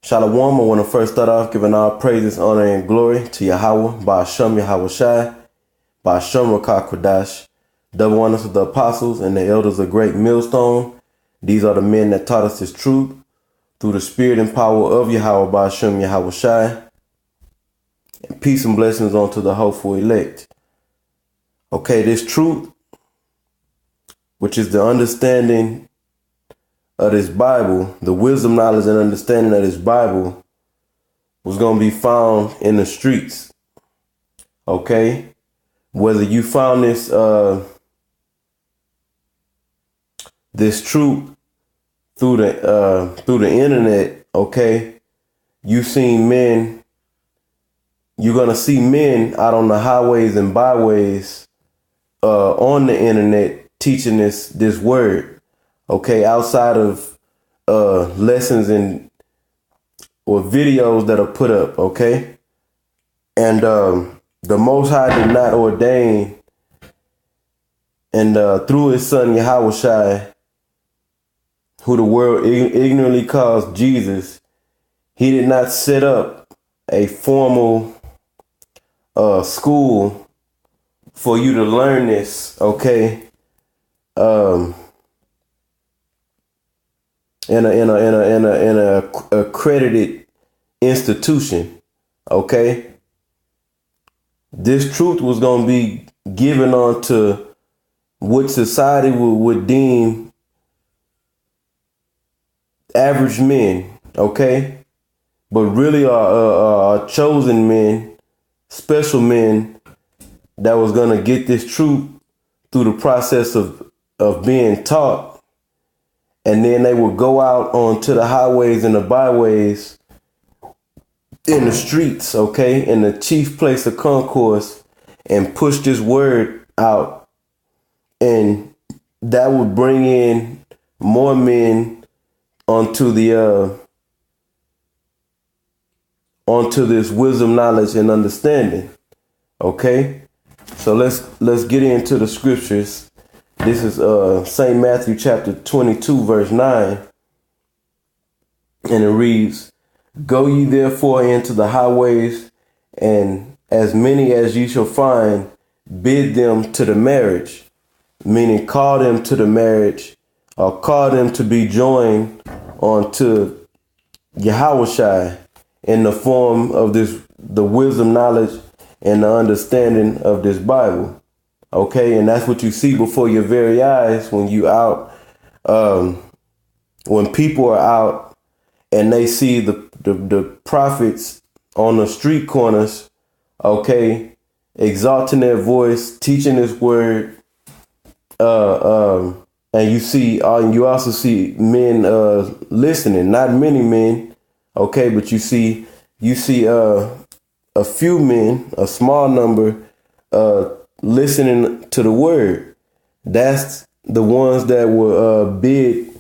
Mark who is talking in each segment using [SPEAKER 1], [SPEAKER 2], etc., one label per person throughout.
[SPEAKER 1] Shalom. I want to first start off giving all praises, honor, and glory to Yahweh, Ba'ashem Yahweh Shai, Ba'ashem Rakah Kodash, double honors to the apostles and the elders of Great Millstone. These are the men that taught us this truth through the spirit and power of Yahweh, Ba'ashem Yahweh Shai. And peace and blessings unto the hopeful elect. Okay, this truth, which is the understanding of this Bible, the wisdom, knowledge, and understanding of this Bible, was going to be found in the streets. Okay, whether you found this truth through the internet, okay, you're gonna see men out on the highways and byways on the internet teaching this word. Okay, outside of lessons or videos that are put up, okay? And the Most High did not ordain, and through his son Yahweh Shai, who the world ignorantly calls Jesus, he did not set up a formal school for you to learn this, okay? In a accredited institution, okay? This truth was going to be given on to what society would deem average men, okay? But really are chosen men, special men that was going to get this truth through the process of being taught. And then they would go out onto the highways and the byways in the streets, okay, in the chief place of concourse, and push this word out. And that would bring in more men onto this wisdom, knowledge, and understanding. Okay, so let's get into the scriptures. This is St. Matthew chapter 22, verse 9. And it reads, "Go ye therefore into the highways, and as many as ye shall find, bid them to the marriage," meaning call them to the marriage, or call them to be joined onto Yahweh Shai in the form of the wisdom, knowledge, and the understanding of this Bible. Okay, and that's what you see before your very eyes when you out, when people are out and they see the prophets on the street corners, okay, exalting their voice, teaching this word, and you also see men listening. Not many men, okay, but you see a few men, a small number, listening to the word. That's the ones that will bid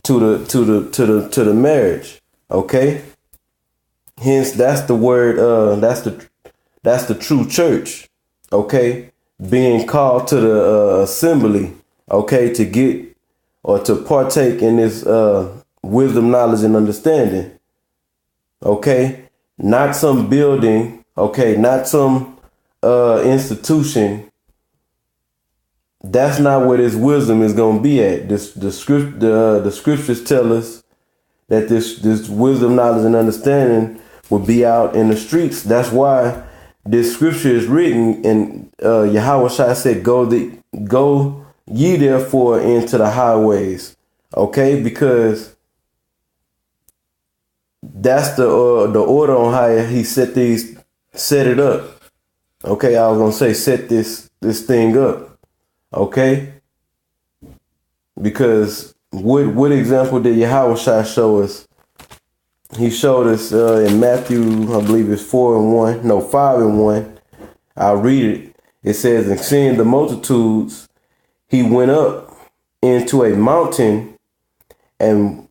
[SPEAKER 1] to the marriage. Okay. Hence, that's the word. That's the true church. Okay, being called to the assembly. Okay, to get or to partake in this wisdom, knowledge, and understanding. Okay, not some building. Okay, not some institution. That's not where this wisdom is going to be at. The scriptures tell us that this wisdom, knowledge, and understanding will be out in the streets. That's why this scripture is written, and Yahweh Shai said, "Go ye therefore into the highways." Okay, because that's the order on how he set it up. Okay, I was gonna say set this thing up. Okay, because what example did Yahweh Shai show us? He showed us in Matthew, I believe it's 5 and 1. I'll read it. It says, "And seeing the multitudes, he went up into a mountain, and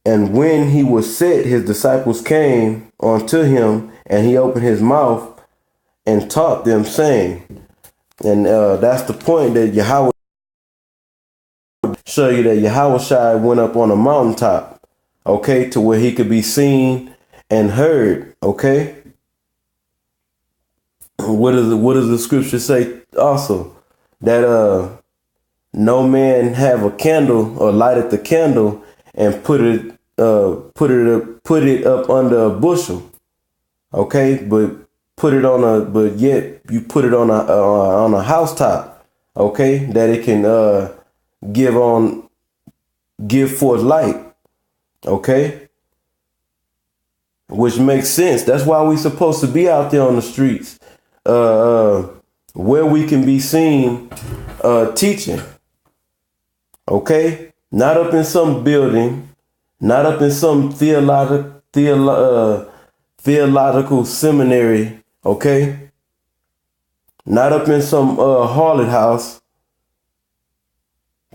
[SPEAKER 1] when he was set, his disciples came unto him, and he opened his mouth and taught them, saying," and that's the point that Yahweh show you, that Yahweh Shai went up on a mountaintop. okay, to where he could be seen and heard, okay? What does the scripture say also? That no man have a candle or lighted the candle and put it up under a bushel, okay? But yet you put it on a housetop, okay? That it can give forth light, okay? Which makes sense. That's why we're supposed to be out there on the streets, where we can be seen teaching, okay? Not up in some building, not up in some theological seminary, okay? Not up in some harlot house,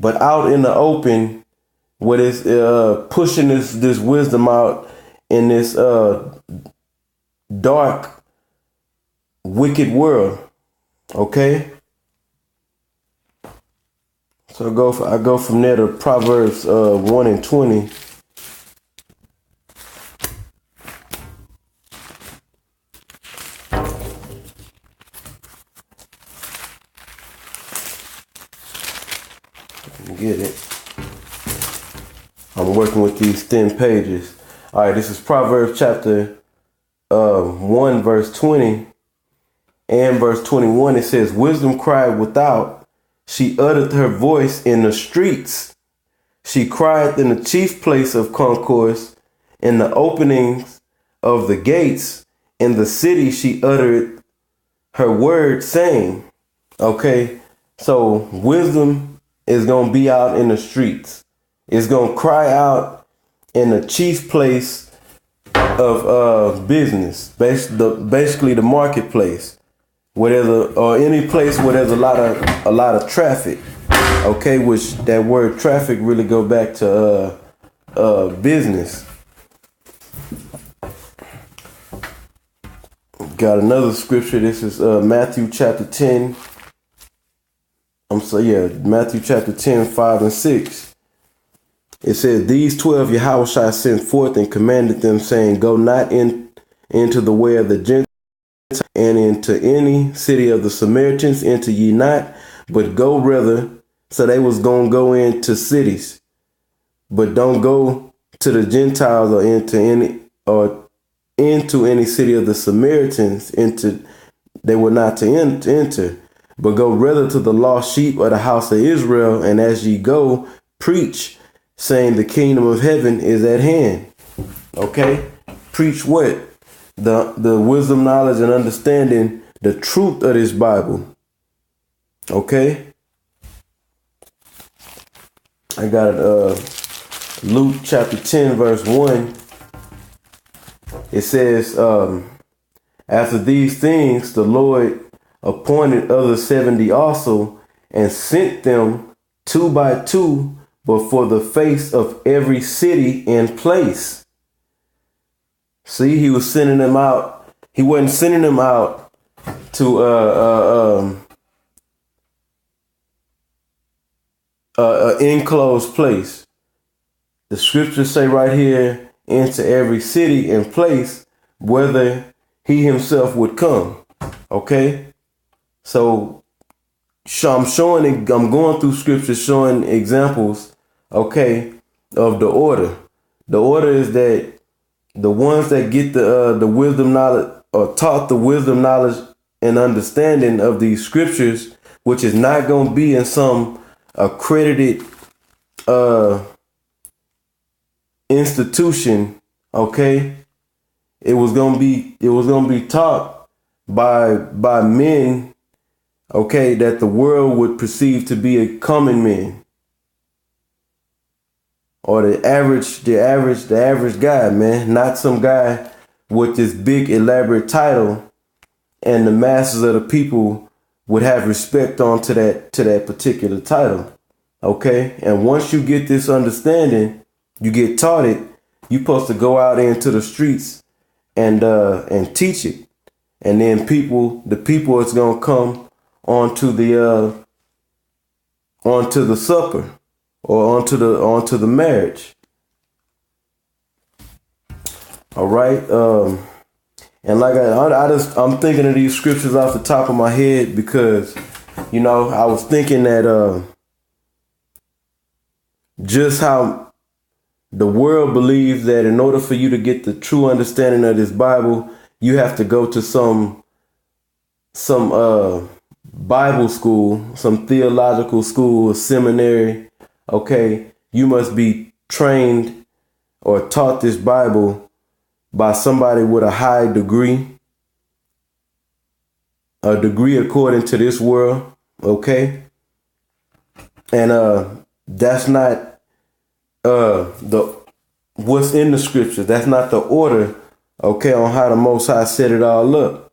[SPEAKER 1] but out in the open, where it's pushing this wisdom out in this dark, wicked world, okay? So I go from there to Proverbs 1:20. Get it. I'm working with these thin pages. All right, this is Proverbs chapter 1, verse 20 and verse 21. It says, wisdom cried without. She uttered her voice in the streets. She cried in the chief place of concourse, in the openings of the gates. In the city she uttered her word, saying, okay, so wisdom is going to be out in the streets. It's going to cry out in the chief place of business, basically the marketplace, or any place where there's a lot of traffic. Okay, which that word traffic really go back to business. Got another scripture. This is Matthew chapter 10. Matthew chapter 10, 5 and 6. It says, these 12 Yahushua sent forth and commanded them, saying, go not into the way of the Gentiles, and into any city of the Samaritans enter ye not, but go rather. So they was going to go into cities, but don't go to the Gentiles or into any city of the Samaritans. They were not to enter, but go rather to the lost sheep of the house of Israel. And as ye go, preach, saying the kingdom of heaven is at hand. Okay? Preach what? The wisdom, knowledge, and understanding, the truth of this Bible. Okay? I got Luke chapter 10, verse 1. It says, after these things, the Lord appointed other 70 also, and sent them 2 by 2, before the face of every city and place. See, he was sending them out. He wasn't sending them out to enclosed place. The scriptures say right here, into every city and place, whether he himself would come. Okay, so I'm going through scriptures showing examples, okay, of the order. The order is that the ones that get the wisdom, knowledge, or taught the wisdom, knowledge, and understanding of these scriptures, which is not going to be in some accredited institution, okay? It was gonna be taught by men, okay, that the world would perceive to be a common man, or the average guy, man, not some guy with this big elaborate title, and the masses of the people would have respect on to that particular title. Okay, and once you get this understanding, you get taught it, you're supposed to go out into the streets and teach it. And then the people is gonna come onto the supper, or onto the marriage. All right. And like I'm thinking of these scriptures off the top of my head because, I was thinking that just how the world believes that in order for you to get the true understanding of this Bible, you have to go to some Bible school, some theological school, seminary. Okay, you must be trained or taught this Bible by somebody with a high degree, a degree according to this world. Okay, and that's not the what's in the scriptures. That's not the order. Okay, on how the Most High set it all up.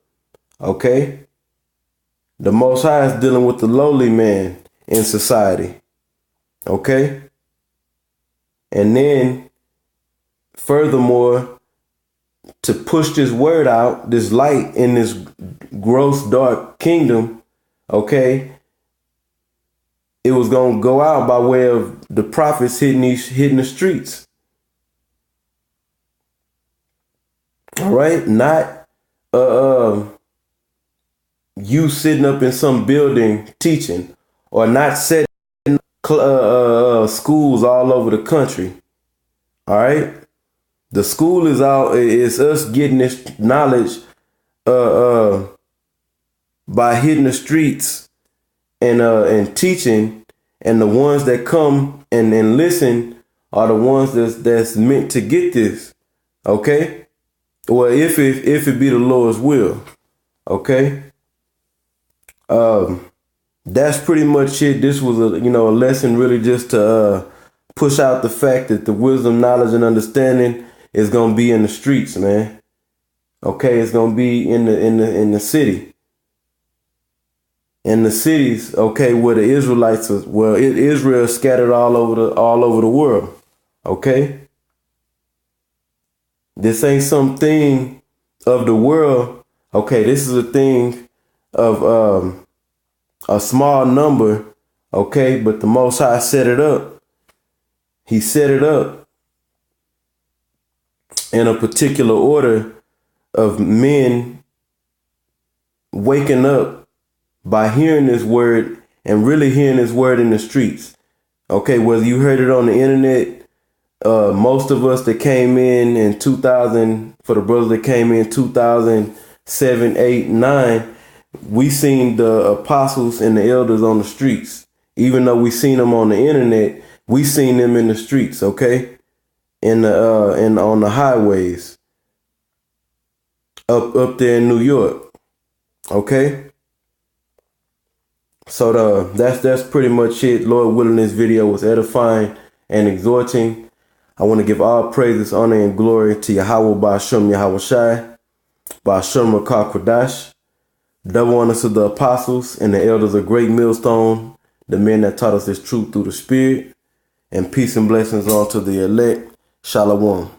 [SPEAKER 1] Okay. The Most High is dealing with the lowly man in society. Okay? And then, furthermore, to push this word out, this light in this gross, dark kingdom, okay, it was going to go out by way of the prophets hitting the streets. All right? Not you sitting up in some building teaching, or not setting schools all over the country. All right, the school is out. It's us getting this knowledge by hitting the streets and teaching, and the ones that come and listen are the ones that's meant to get this. Okay, well, if it be the Lord's will. Okay. That's pretty much it. This was a lesson really just to push out the fact that the wisdom, knowledge, and understanding is gonna be in the streets, man. Okay, it's gonna be in the city. In the cities, okay, where the Israelites are, Israel is scattered all over the world. Okay? This ain't something of the world. Okay, this is a thing of a small number, okay, but the Most High set it up. He set it up in a particular order of men waking up by hearing this word and really hearing this word in the streets. Okay, whether you heard it on the internet, most of us that came in 2000, for the brothers that came in 2007, 8, 9, we seen the apostles and the elders on the streets. Even though we seen them on the internet, we seen them in the streets, okay? On the highways. Up there in New York. Okay? So that's pretty much it. Lord willing, this video was edifying and exhorting. I want to give all praises, honor, and glory to Yahweh Ba'ashem Yahweh Shai, Ba'ashem Rakah Kodash. Double honors to the apostles and the elders of Great Millstone, the men that taught us this truth through the Spirit, and peace and blessings on to the elect. Shalom.